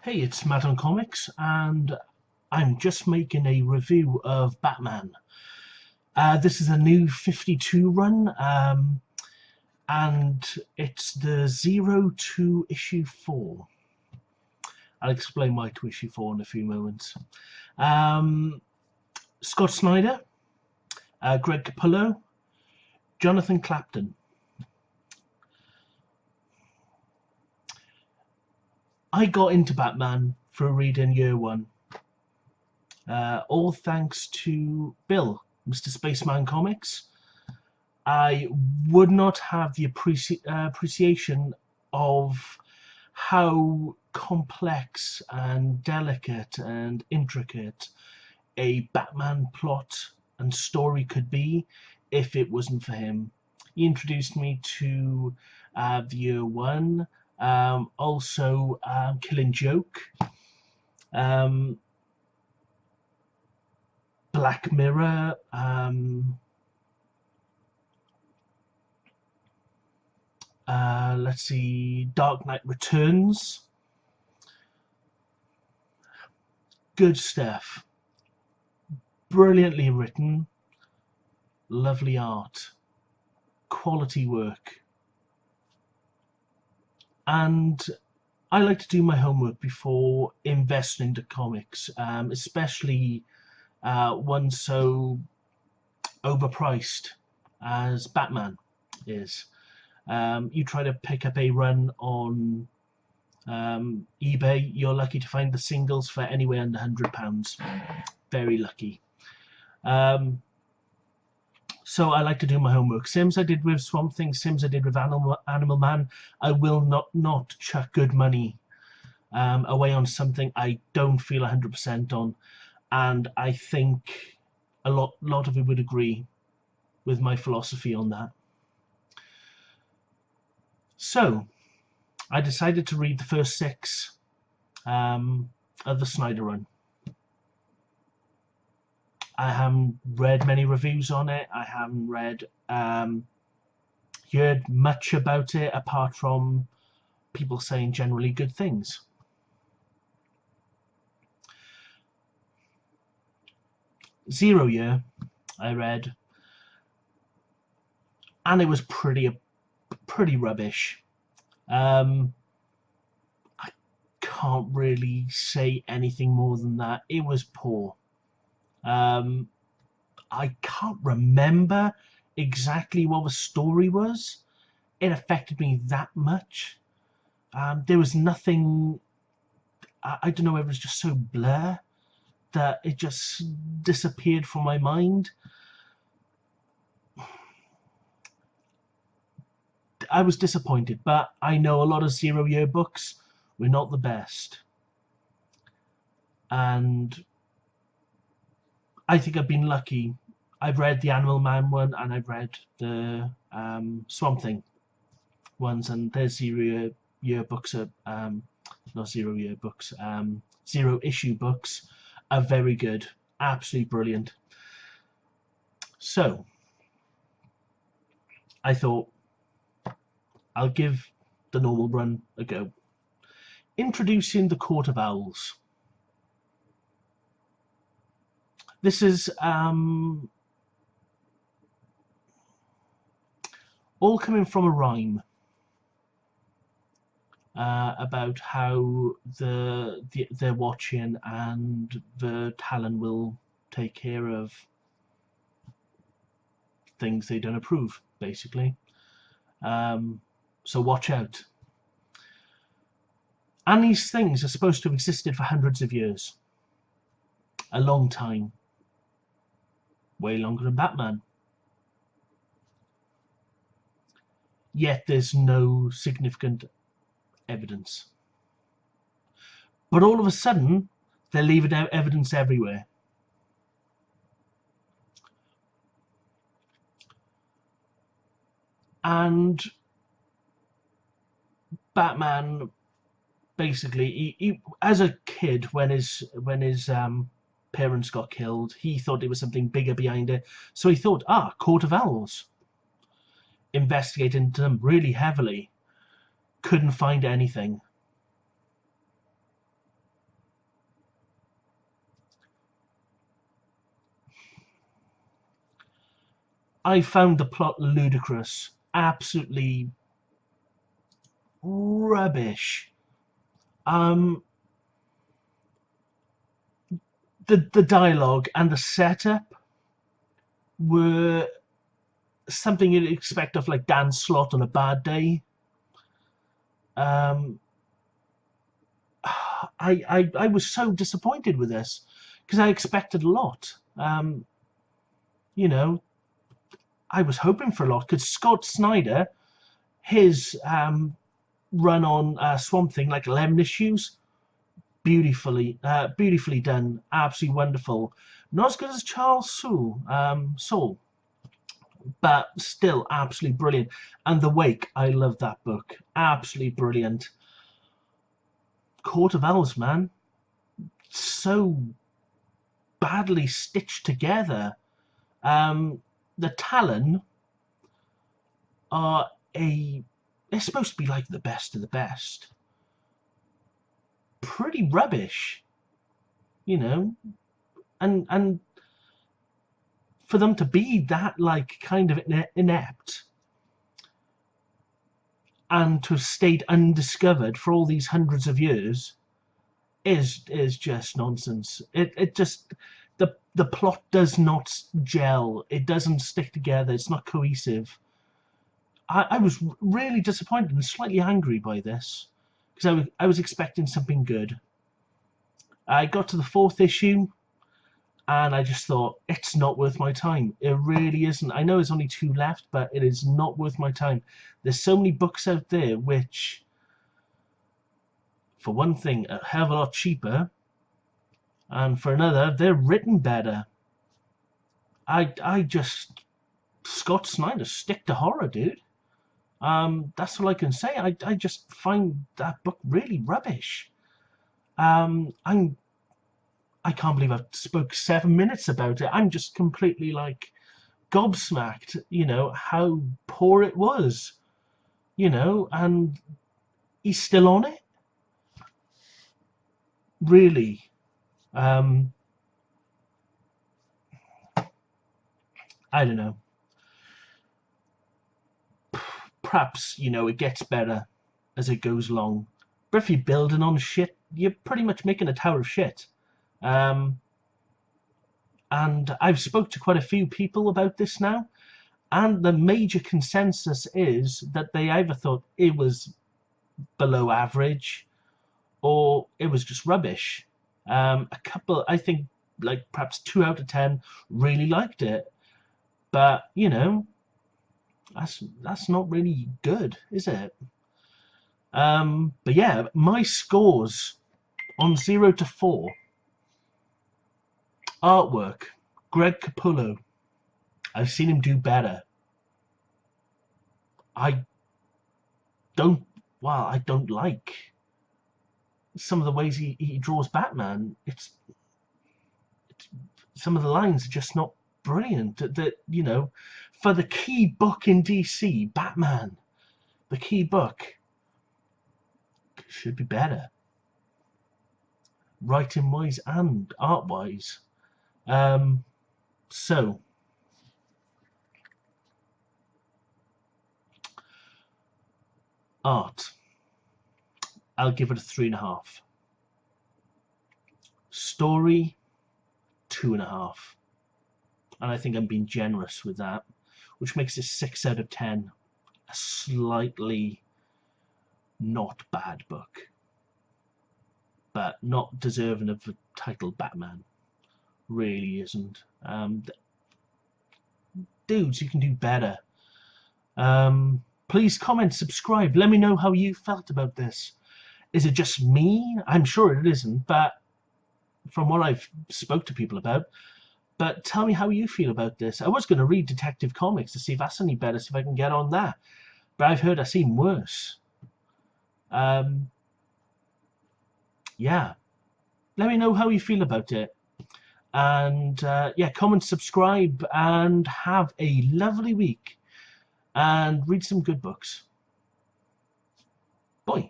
Hey, it's Matt on Comics, and I'm just making a review of Batman. This is a new 52 run, and it's the 0 to issue 4. I'll explain why to issue 4 in a few moments. Scott Snyder, Greg Capullo, Jonathan Clapton. I got into Batman through reading year 1. All thanks to Bill, Mr. Spaceman Comics. I would not have the appreciation of how complex and delicate and intricate a Batman plot and story could be if it wasn't for him. He introduced me to the year 1. Also Killing Joke, Black Mirror, let's see, Dark Knight Returns. Good stuff, brilliantly written, lovely art, quality work. And I like to do my homework before investing into comics, especially one so overpriced as Batman is. You try to pick up a run on eBay, you're lucky to find the singles for anywhere under £100. Very lucky. So I like to do my homework. Same as I did with Swamp Thing, same as I did with Animal Man. I will not chuck good money away on something I don't feel 100% on. And I think a lot of you would agree with my philosophy on that. So I decided to read the first 6 of the Snyder run. I haven't read many reviews on it. I haven't heard much about it apart from people saying generally good things. Zero Year I read, and it was pretty rubbish. I can't really say anything more than that. It was poor. I can't remember exactly what the story was. It affected me that much. There was nothing, I don't know, it was just so blur that it just disappeared from my mind. I was disappointed, but I know a lot of 0 Year books were not the best. And I think I've been lucky. I've read the Animal Man one, and I've read the Swamp Thing ones, and their 0 Year books are not 0 Year books, 0 issue books are very good, absolutely brilliant. So I thought I'll give the normal run a go. Introducing the Court of Owls. This is all coming from a rhyme about how they're watching and the Talon will take care of things they don't approve, basically. So watch out. And these things are supposed to have existed for hundreds of years. A long time. Way longer than Batman. Yet there's no significant evidence. But all of a sudden, they're leaving out evidence everywhere. And Batman, basically, he as a kid, when his parents got killed, he thought there was something bigger behind it. So he thought, Court of Owls. Investigated into them really heavily. Couldn't find anything. I found the plot ludicrous, absolutely rubbish. The dialogue and the setup were something you'd expect of like Dan Slott on a bad day. I was so disappointed with this because I expected a lot. You know, I was hoping for a lot because Scott Snyder, his run on Swamp Thing, like 11 issues, beautifully done, absolutely wonderful. Not as good as Charles Soule, but still absolutely brilliant. And The Wake, I love that book, absolutely brilliant. Court of Owls, man, so badly stitched together. The Talon are they're supposed to be like the best of the best. Pretty rubbish, you know, and for them to be that like kind of inept and to have stayed undiscovered for all these hundreds of years is just nonsense. It just the plot does not gel. It doesn't stick together. It's not cohesive. I was really disappointed and slightly angry by this because I was expecting something good. I got to the 4th issue and I just thought, it's not worth my time. It really isn't. I know there's only 2 left, but it is not worth my time. There's so many books out there which, for one thing, a hell of a lot cheaper, and for another, they're written better. I just, Scott Snyder, stick to horror, dude. That's all I can say. I just find that book really rubbish. I can't believe I've spoke 7 minutes about it. I'm just completely like gobsmacked, you know, how poor it was, you know, and he's still on it. Really. I don't know. Perhaps, you know, it gets better as it goes along. But if you're building on shit, you're pretty much making a tower of shit. And I've spoke to quite a few people about this now, and the major consensus is that they either thought it was below average or it was just rubbish. A couple, I think, like perhaps 2 out of 10 really liked it, but you know, that's not really good, is it? But yeah, my scores on 0 to 4. Artwork, Greg Capullo. I've seen him do better. I don't like some of the ways he draws Batman. It's some of the lines are just not brilliant. That you know, for the key book in DC, Batman, the key book should be better, writing wise and art wise. So art, I'll give it a 3.5. Story, 2.5, and I think I'm being generous with that, which makes it 6 out of 10. A slightly not bad book, but not deserving of the title Batman. Really isn't. Dudes, you can do better. Please comment, subscribe, let me know how you felt about this. Is it just me? I'm sure it isn't, but from what I've spoke to people about. But tell me how you feel about this. I was going to read Detective Comics to see if that's any better, see if I can get on that, but I've heard that's even worse. Yeah, let me know how you feel about it. And yeah, comment, subscribe, and have a lovely week, and read some good books. Bye.